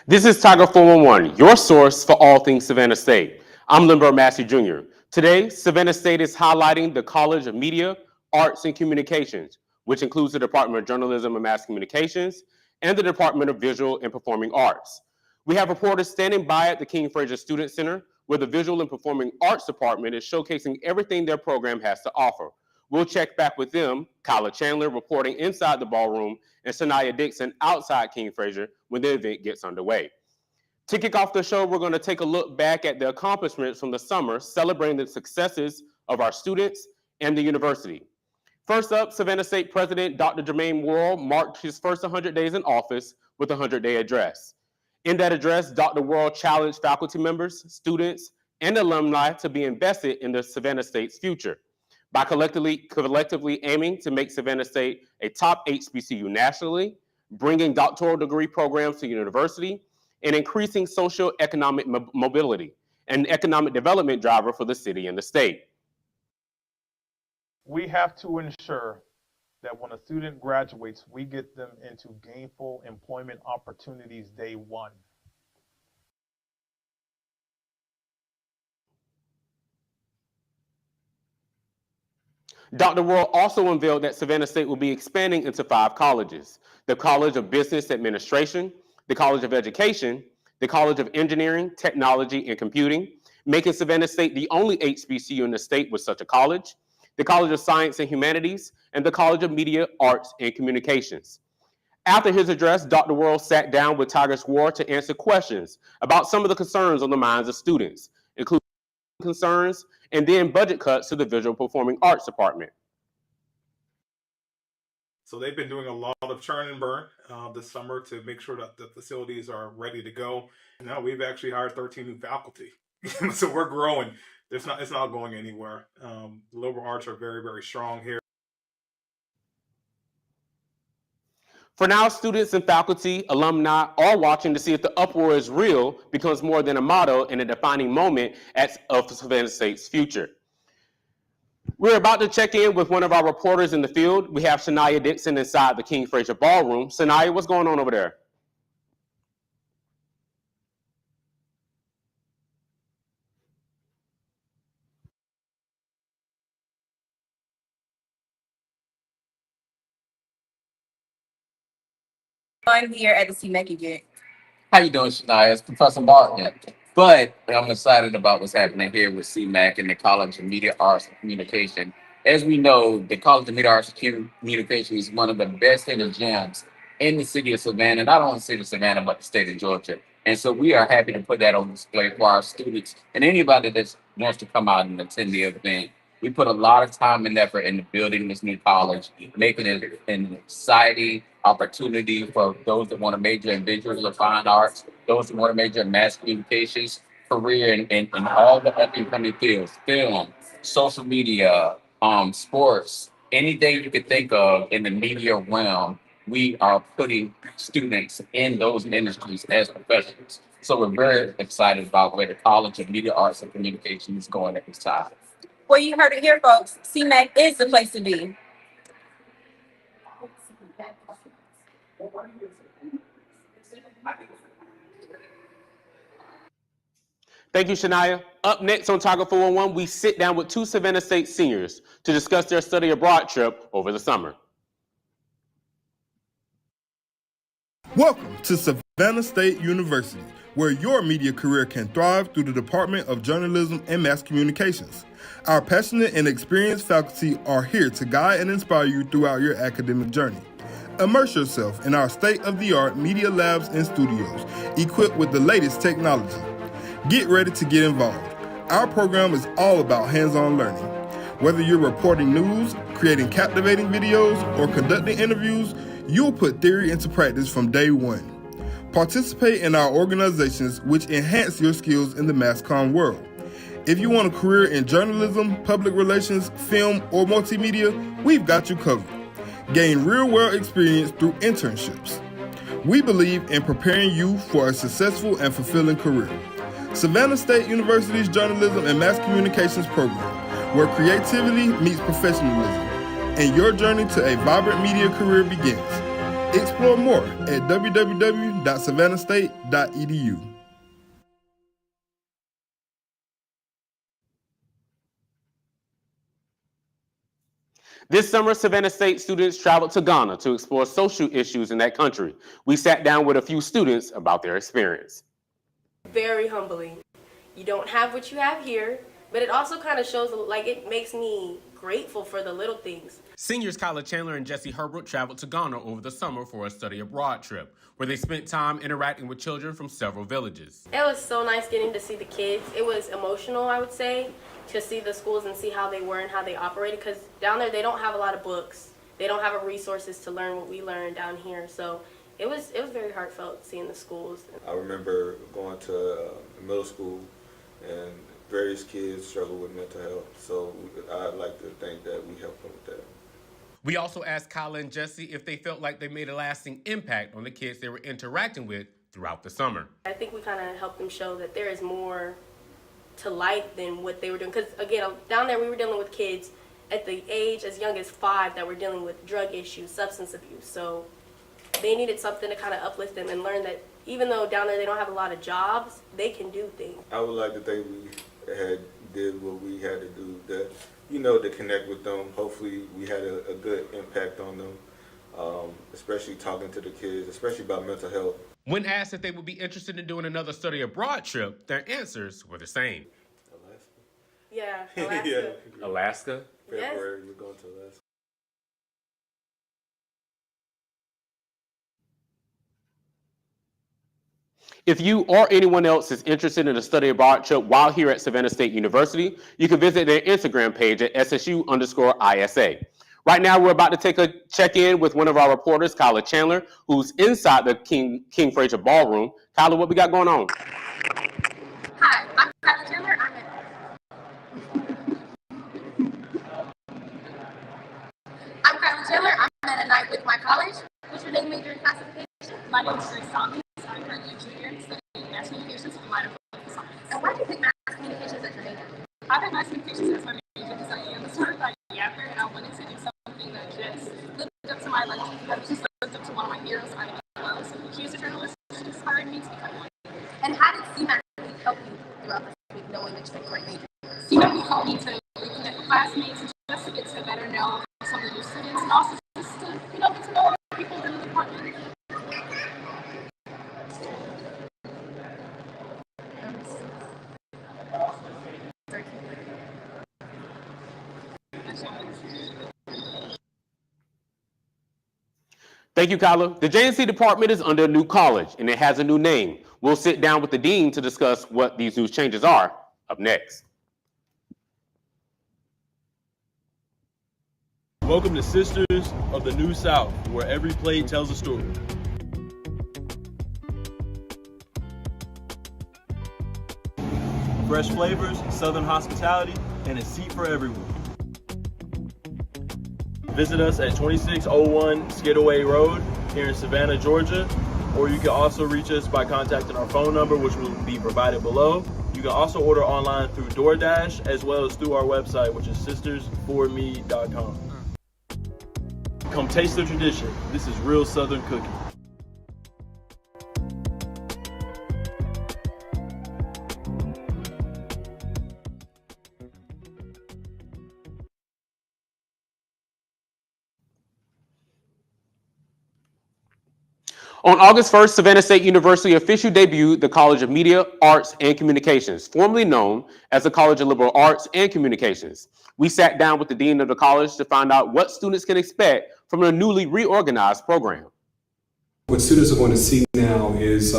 This is Tiger 411, your source for all things Savannah State. I'm Lindbergh Massey Jr. Today, Savannah State is highlighting the College of Media, Arts, and Communications, which includes the Department of Journalism and Mass Communications and the Department of Visual and Performing Arts. We have reporters standing by at the King Fraser Student Center, where the Visual and Performing Arts Department is showcasing everything their program has to offer. We'll check back with them, Kyla Chandler reporting inside the ballroom, and Sanaya Dixon outside King Fraser when the event gets underway. To kick off the show, we're going to take a look back at the accomplishments from the summer, celebrating the successes of our students and the university. First up, Savannah State President Dr. Jermaine Worrell marked his first 100 days in office with a 100-day address. In that address, Dr. Worrell challenged faculty members, students, and alumni to be invested in the Savannah State's future by collectively aiming to make Savannah State a top HBCU nationally, bringing doctoral degree programs to the university, and increasing socio-economic mobility, an economic development driver for the city and the state. We have to ensure that when a student graduates, we get them into gainful employment opportunities day one. Dr. Worrell also unveiled that Savannah State will be expanding into 5 colleges: the College of Business Administration, the College of Education, the College of Engineering, Technology, and Computing, making Savannah State the only HBCU in the state with such a college, the College of Science and Humanities, and the College of Media, Arts, and Communications. After his address, Dr. Worrell sat down with Tiger Ward to answer questions about some of the concerns on the minds of students, including concerns and then budget cuts to the Visual Performing Arts Department. So they've been doing a lot of churn and burn this summer to make sure that the facilities are ready to go. Now we've actually hired 13 new faculty. So we're growing. It's not going anywhere. The liberal arts are very, very strong here. For now, students and faculty, alumni, all watching to see if the uproar is real becomes more than a motto and a defining moment of Savannah State's future. We're about to check in with one of our reporters in the field. We have Sanaya Dixon inside the King Fraser Ballroom. Sanaya, what's going on over there? I'm here at the CMAC event. How you doing, Shania? It's Professor Martin. But I'm excited about what's happening here with CMAC and the College of Media, Arts, and Communication. As we know, the College of Media, Arts, and Communication is one of the best hidden gems in the city of Savannah, not only the city of Savannah, but the state of Georgia. And so we are happy to put that on display for our students and anybody that wants to come out and attend the event. We put a lot of time and effort into building this new college, making it an exciting opportunity for those that want to major in visual or fine arts, those that want to major in mass communications, career in all the up and coming fields, film, social media, sports, anything you could think of in the media realm. We are putting students in those industries as professionals. So we're very excited about where the College of Media, Arts, and Communication is going at this time. Well, you heard it here, folks. CMAC is the place to be. Thank you, Shania. Up next on Tiger 411, we sit down with 2 Savannah State seniors to discuss their study abroad trip over the summer. Welcome to Savannah State University, where your media career can thrive through the Department of Journalism and Mass Communications. Our passionate and experienced faculty are here to guide and inspire you throughout your academic journey. Immerse yourself in our state-of-the-art media labs and studios, equipped with the latest technology. Get ready to get involved. Our program is all about hands-on learning. Whether you're reporting news, creating captivating videos, or conducting interviews, you'll put theory into practice from day one. Participate in our organizations which enhance your skills in the mass comm world. If you want a career in journalism, public relations, film, or multimedia, we've got you covered. Gain real-world experience through internships. We believe in preparing you for a successful and fulfilling career. Savannah State University's Journalism and Mass Communications program, where creativity meets professionalism, and your journey to a vibrant media career begins. Explore more at www.savannahstate.edu. This summer, Savannah State students traveled to Ghana to explore social issues in that country. We sat down with a few students about their experience. Very humbling. You don't have what you have here, but it also kind of shows, like, it makes me grateful for the little things. Seniors Kyla Chandler and Jesse Herbert traveled to Ghana over the summer for a study abroad trip, where they spent time interacting with children from several villages. It was so nice getting to see the kids. It was emotional, I would say, to see the schools and see how they were and how they operated, because down there they don't have a lot of books. They don't have resources to learn what we learn down here. So it was very heartfelt seeing the schools. I remember going to middle school and various kids struggle with mental health. So I'd like to think that we helped them with that. We also asked Kyla and Jesse if they felt like they made a lasting impact on the kids they were interacting with throughout the summer. I think we kind of helped them show that there is more to life than what they were doing. Because again, down there we were dealing with kids at the age as young as 5 that were dealing with drug issues, substance abuse. So they needed something to kind of uplift them and learn that even though down there they don't have a lot of jobs, they can do things. I would like to think we did what we had to do, that, to connect with them. Hopefully we had a good impact on them, especially talking to the kids, especially about mental health. When asked if they would be interested in doing another study abroad trip, their answers were the same. Alaska? Yeah, Alaska. Yeah. Alaska? February, we're going to Alaska. If you or anyone else is interested in a study abroad trip while here at Savannah State University, you can visit their Instagram page at SSU_ISA. Right now, we're about to take a check-in with one of our reporters, Kyla Chandler, who's inside the King Frazier Ballroom. Kyla, what we got going on? Hi, I'm Kyla Chandler. I'm at a night with my college. What's your name, major, and classification? My name is Grace Thomas. I'm currently a junior studying mass communications with a minor focus on. And why do you pick mass communications as your major? I picked mass communications as my major because I am a certified yapper and I wanted to do something that just lived up to my just lived up to one of my heroes, I well. So she is a journalist, she inspired me to become one. And how did CMAC help you throughout this week, knowing that you're a great major? CMAC helped me to reconnect with classmates and just to get to better know some of the new students and also just to, get to know people in the department. Thank you, Kyla. The JNC department is under a new college, and it has a new name. We'll sit down with the dean to discuss what these new changes are up next. Welcome to Sisters of the New South, where every plate tells a story. Fresh flavors, southern hospitality, and a seat for everyone. Visit us at 2601 Skidaway Road here in Savannah, Georgia, or you can also reach us by contacting our phone number, which will be provided below. You can also order online through DoorDash as well as through our website, which is sistersforme.com. Come taste the tradition. This is real Southern cooking. On August 1st, Savannah State University officially debuted the College of Media, Arts, and Communications, formerly known as the College of Liberal Arts and Communications. We sat down with the dean of the college to find out what students can expect from a newly reorganized program. What students are going to see now is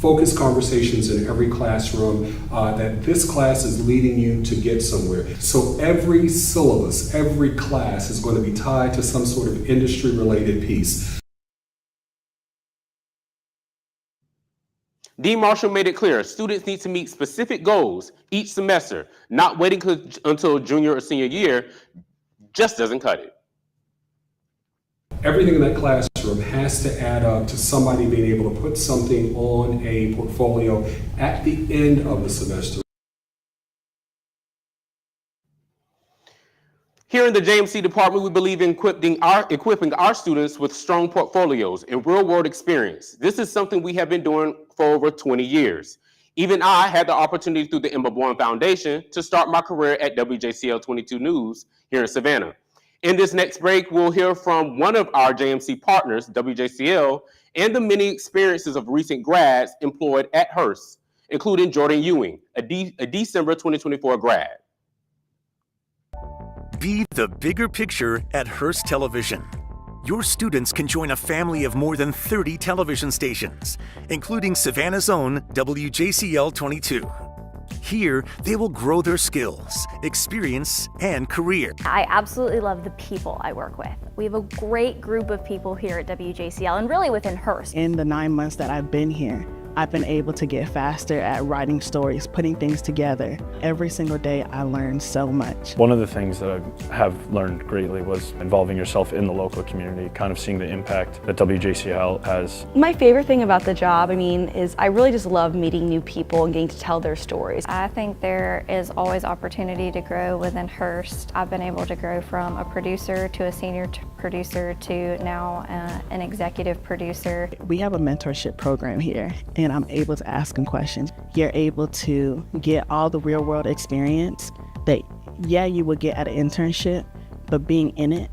focused conversations in every classroom, that this class is leading you to get somewhere. So every syllabus, every class is going to be tied to some sort of industry-related piece. Dean Marshall made it clear students need to meet specific goals each semester. Not waiting until junior or senior year just doesn't cut it. Everything in that classroom has to add up to somebody being able to put something on a portfolio at the end of the semester. Here in the JMC department, we believe in equipping our students with strong portfolios and real-world experience. This is something we have been doing for over 20 years. Even I had the opportunity through the Emma Bourne Foundation to start my career at WJCL 22 News here in Savannah. In this next break, we'll hear from one of our JMC partners, WJCL, and the many experiences of recent grads employed at Hearst, including Jordan Ewing, a December 2024 grad. Be the bigger picture at Hearst Television. Your students can join a family of more than 30 television stations, including Savannah's own WJCL 22. Here, they will grow their skills, experience, and career. I absolutely love the people I work with. We have a great group of people here at WJCL and really within Hearst. In the 9 months that I've been here, I've been able to get faster at writing stories, putting things together. Every single day I learn so much. One of the things that I have learned greatly was involving yourself in the local community, kind of seeing the impact that WJCL has. My favorite thing about the job, is I really just love meeting new people and getting to tell their stories. I think there is always opportunity to grow within Hearst. I've been able to grow from a producer to a senior producer to now an executive producer. We have a mentorship program here, and I'm able to ask them questions. You're able to get all the real world experience that, you would get at an internship, but being in it,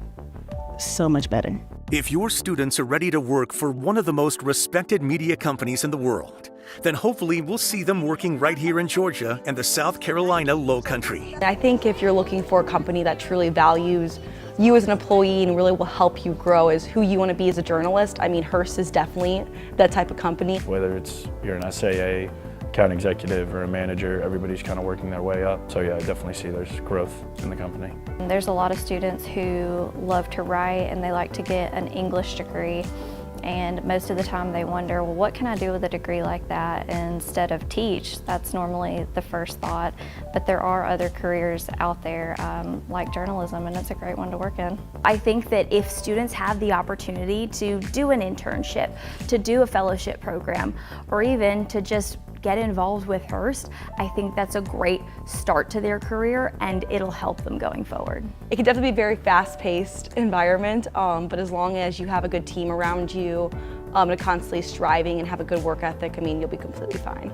so much better. If your students are ready to work for one of the most respected media companies in the world, then hopefully we'll see them working right here in Georgia and the South Carolina Lowcountry. I think if you're looking for a company that truly values you as an employee and really will help you grow as who you want to be as a journalist, Hearst is definitely that type of company. Whether it's you're an SAA, account executive, or a manager, everybody's kind of working their way up. So yeah, I definitely see there's growth in the company. There's a lot of students who love to write and they like to get an English degree. And most of the time they wonder, well, what can I do with a degree like that instead of teach? That's normally the first thought. But there are other careers out there like journalism, and it's a great one to work in. I think that if students have the opportunity to do an internship, to do a fellowship program, or even to just get involved with Hearst, I think that's a great start to their career and it'll help them going forward. It can definitely be a very fast-paced environment, but as long as you have a good team around you, and constantly striving and have a good work ethic, you'll be completely fine.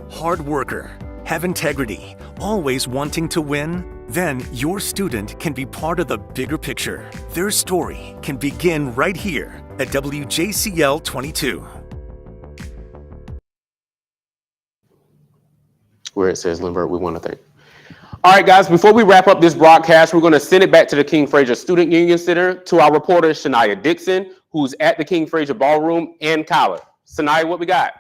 Hard worker, have integrity, always wanting to win? Then your student can be part of the bigger picture. Their story can begin right here at WJCL 22. Where it says Lindbergh, we want to thank. All right, guys, before we wrap up this broadcast, we're going to send it back to the King Fraser Student Union Center to our reporter, Shania Dixon, who's at the King Fraser Ballroom in College. Shania, what we got?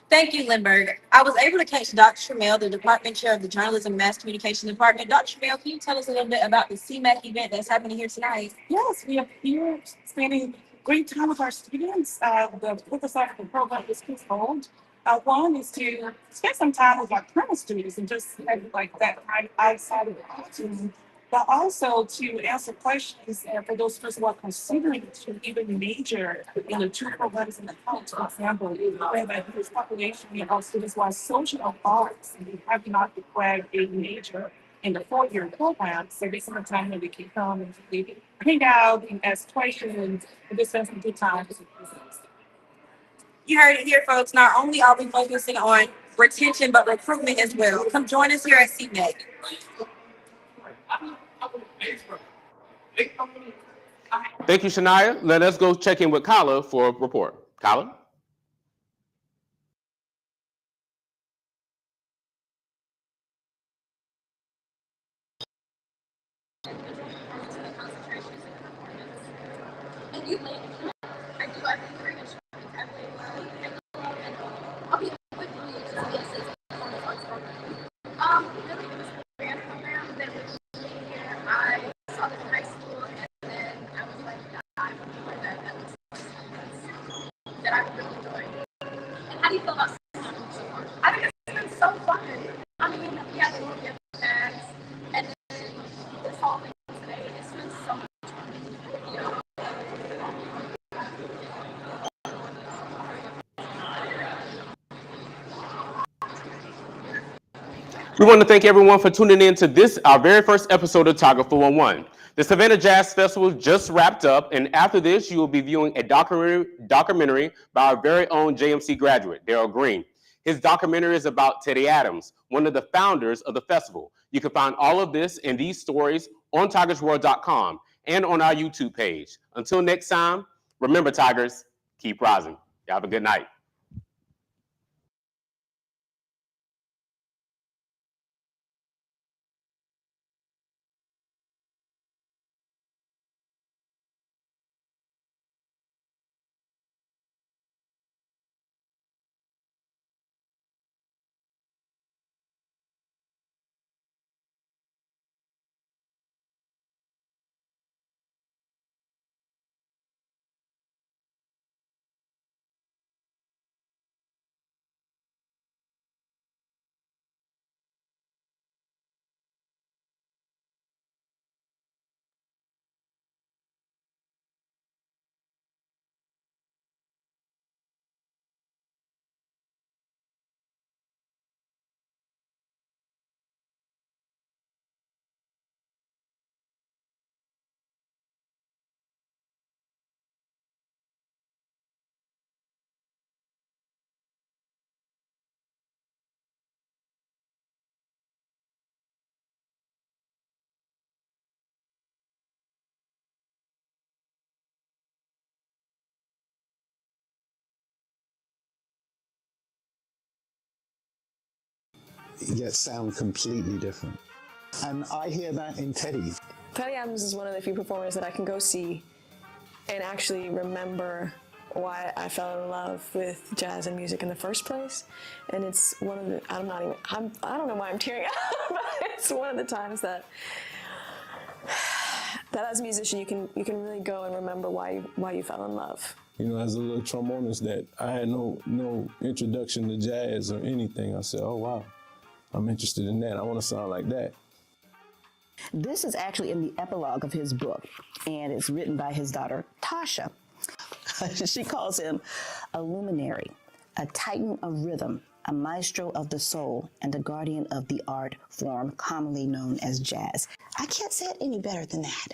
Thank you, Lindbergh. I was able to catch Dr. Shamel, the department chair of the Journalism and Mass Communication Department. Dr. Shamel, can you tell us a little bit about the CMAC event that's happening here tonight? Yes, we are here spending great time with our students. The purpose of the program is twofold. One is to spend some time with our current students and just have that time outside of the classroom, but also to answer questions for those students who are considering to even major in the two programs in the college. For example, we have a huge population of students who are social arts and who have not declared a major in the 4-year program. So this is a time when we can come and really hang out and ask questions and just spend some good time with the students. You heard it here, folks. Not only are we focusing on retention, but recruitment as well. Come join us here at CMAC. Thank you, Shania. Let us go check in with Kyla for a report. Kyla? How do you feel about I think it's been so fun. We had to look at the bags, and then this whole thing today, it's been so much fun. We want to thank everyone for tuning in to this, our very first episode of Tiger 411. The Savannah Jazz Festival just wrapped up, and after this, you will be viewing a documentary by our very own JMC graduate, Daryl Green. His documentary is about Teddy Adams, one of the founders of the festival. You can find all of this and these stories on tigersworld.com and on our YouTube page. Until next time, remember, Tigers, keep rising. Y'all have a good night. Yet sound completely different. And I hear that in Teddy. Teddy Adams is one of the few performers that I can go see and actually remember why I fell in love with jazz and music in the first place. And it's one of the, I don't know why I'm tearing up, but it's one of the times that as a musician you can really go and remember why you fell in love. You know, as a little trombonist that I had no introduction to jazz or anything. I said, oh wow, I'm interested in that. I want to sound like that. This is actually in the epilogue of his book, and it's written by his daughter, Tasha. She calls him a luminary, a titan of rhythm, a maestro of the soul, and a guardian of the art form commonly known as jazz. I can't say it any better than that.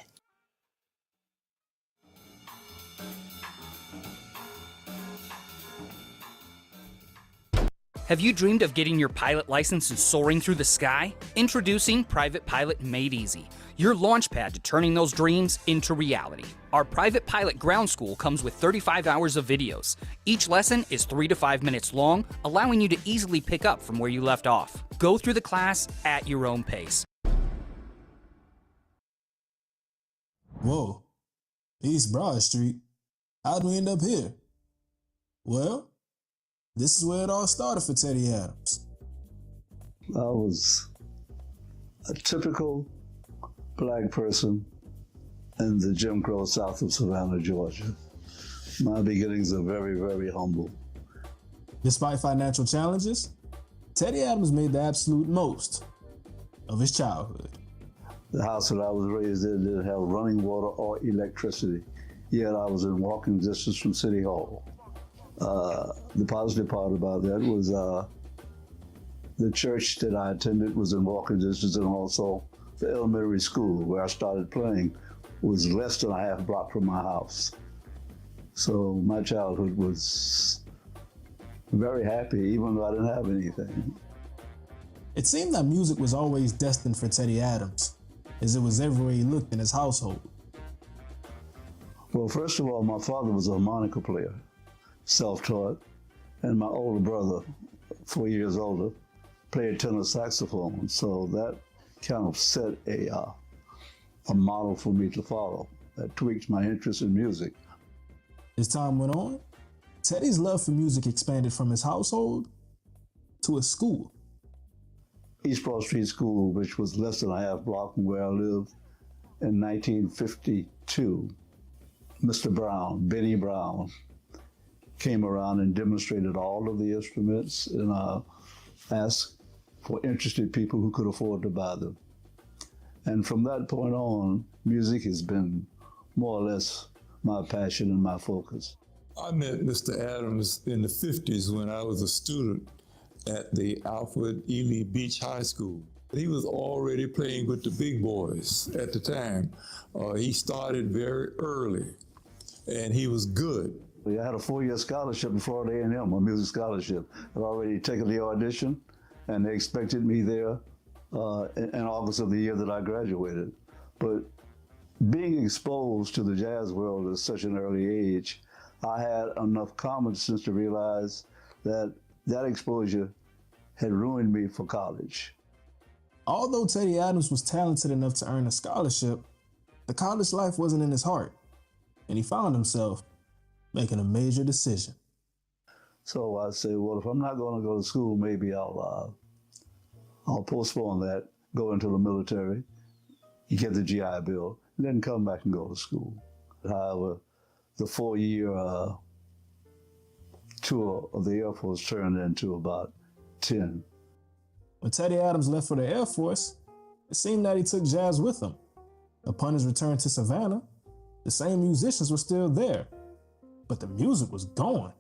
Have you dreamed of getting your pilot license and soaring through the sky? Introducing Private Pilot Made Easy, your launchpad to turning those dreams into reality. Our Private Pilot Ground School comes with 35 hours of videos. Each lesson is 3 to 5 minutes long, allowing you to easily pick up from where you left off. Go through the class at your own pace. Whoa, East Broad Street. How'd we end up here? Well, this is where it all started for Teddy Adams. I was a typical black person in the Jim Crow South of Savannah, Georgia. My beginnings are very, very humble. Despite financial challenges, Teddy Adams made the absolute most of his childhood. The house that I was raised in didn't have running water or electricity, yet I was in walking distance from City Hall. The positive part about that was the church that I attended was in walking distance, and also the elementary school where I started playing was less than a half block from my house. So my childhood was very happy, even though I didn't have anything. It seemed that music was always destined for Teddy Adams, as it was everywhere he looked in his household. Well, first of all, my father was a harmonica player, self-taught, and my older brother, 4 years older, played tenor saxophone. So that kind of set a model for me to follow. That tweaked my interest in music. As time went on, Teddy's love for music expanded from his household to a school. East Broad Street School, which was less than a half block from where I lived, in 1952, Mr. Brown, Benny Brown, came around and demonstrated all of the instruments, and asked for interested people who could afford to buy them. And from that point on, music has been more or less my passion and my focus. I met Mr. Adams in the 50s when I was a student at the Alfred Ely Beach High School. He was already playing with the big boys at the time. He started very early, and he was good. I had a 4-year scholarship at Florida A&M, a music scholarship. I'd already taken the audition, and they expected me there in August of the year that I graduated. But being exposed to the jazz world at such an early age, I had enough common sense to realize that that exposure had ruined me for college. Although Teddy Adams was talented enough to earn a scholarship, the college life wasn't in his heart, and he found himself making a major decision. So I said, well, if I'm not going to go to school, maybe I'll postpone that, go into the military, get the GI Bill, and then come back and go to school. However, the 4-year tour of the Air Force turned into about 10. When Teddy Adams left for the Air Force, it seemed that he took jazz with him. Upon his return to Savannah, the same musicians were still there, but the music was gone.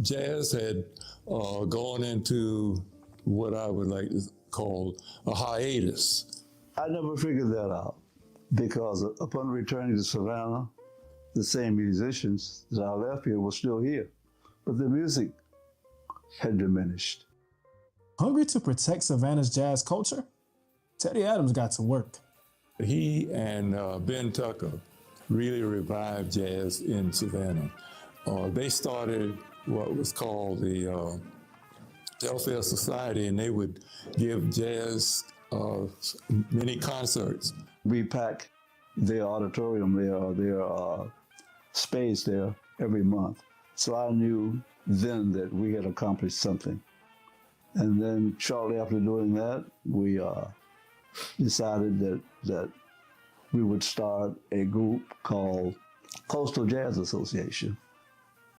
Jazz had gone into what I would like to call a hiatus. I never figured that out because upon returning to Savannah, the same musicians that I left here were still here, but the music had diminished. Hungry to protect Savannah's jazz culture, Teddy Adams got to work. He and Ben Tucker really revived jazz in Savannah. They started what was called the Welfare Society, and they would give jazz many concerts. We pack their auditorium, their space there every month. So I knew then that we had accomplished something. And then shortly after doing that, we decided that we would start a group called Coastal Jazz Association.